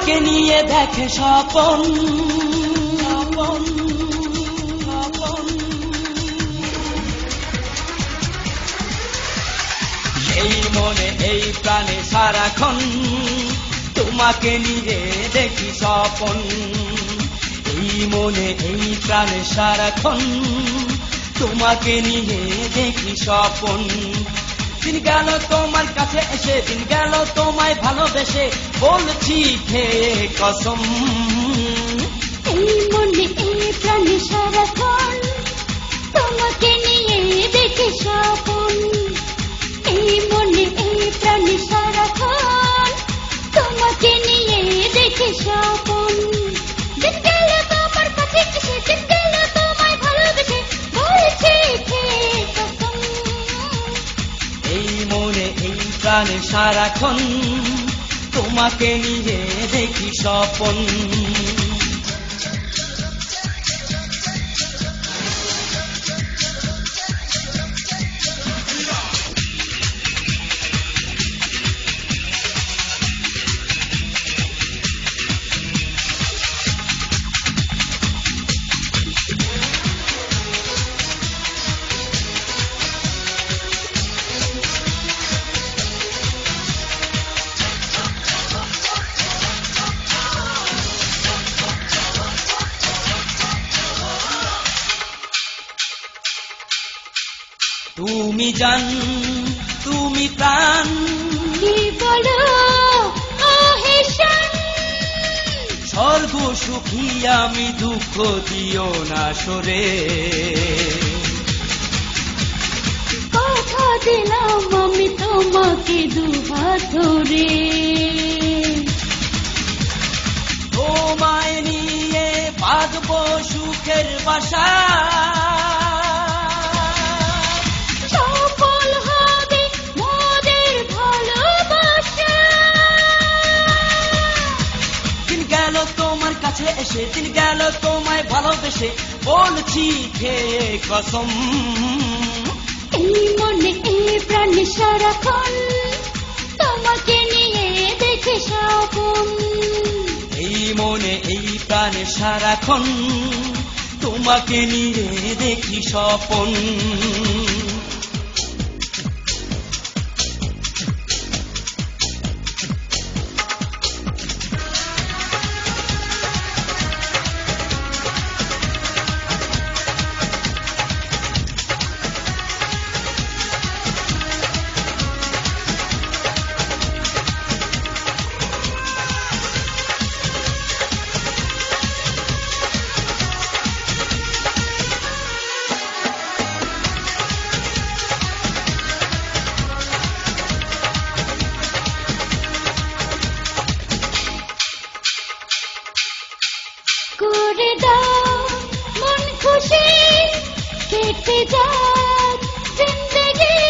তোমাকে নিয়ে দেখে স্বপন। এই মনে এই প্রাণে সারাক্ষণ তোমাকে নিয়ে দেখি স্বপন। এই মনে এই প্রাণে সারাক্ষণ তোমাকে নিয়ে দেখি স্বপন। দিন গেল তোমার কাছে এসে, দিন গেল তোমায় ভালোবেসে, বলছি খেয়ে কসম। এই মনে এই প্রাণে সারাক্ষণ তোমাকে নিয়ে দেখি স্বপন। এই মনে এই প্রাণে সারাক্ষণ তোমাকে নিয়ে দেখি স্বপন। দিন গেল তোমার কাছে এসে, দিন গেল তোমায় ভালোবেসে, বলছি খেয়ে কসম। এই মনে এই প্রাণে সারাক্ষণ তোমাকে নিয়ে দেখি স্বপন। তুমি জান, তুমি প্রাণ, কি বলো অহেশন। স্বর্গ সুখী আমি, দুঃখ দিও না সরে। কথা দিলাম আমি তোমাকে দুহাত ধরে। তোমায় নিয়ে বাঁধবো সুখের বাসা। সফল হবে মোদের ভালোবাসা। দিন গেল তোমার কাছে এসে, দিন গেল তোমায় ভালোবেসে, বলছি খেয়ে কসম। এই মনে এই প্রাণে সারাক্ষণ তোমাকে নিয়ে দেখে স্বপন। এই মনে এই প্রাণে সারাক্ষণ তোমাকে নিয়ে দেখি স্বপন। করে দাও মন খুশি, কেটে যাক জিন্দেগি।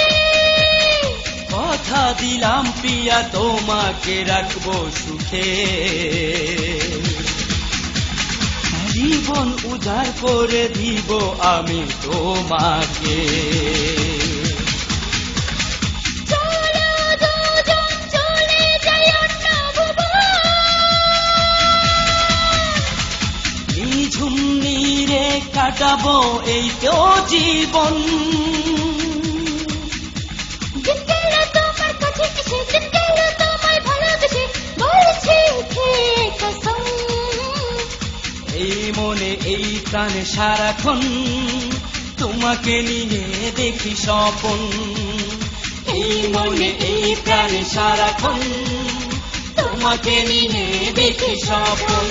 কথা দিলাম প্রিয়া তোমাকে রাখবো সুখে। জীবন উজাড় করে দিব আমি তোমাকে। চলো দুজন চলে যাই অন্য ভুবন। নিঝুম নীরে কাটাবো এই তো জীবন। দিন গেল তোমার কাছে এসে, দিন গেল তোমায় ভালোবেসে, বলছি খেয়ে কসম। এই মনে এই প্রাণে সারাক্ষণ তোমাকে নিয়ে দেখি স্বপন। এই মনে এই প্রাণে সারাক্ষণ তোমাকে নিয়ে দেখি স্বপন।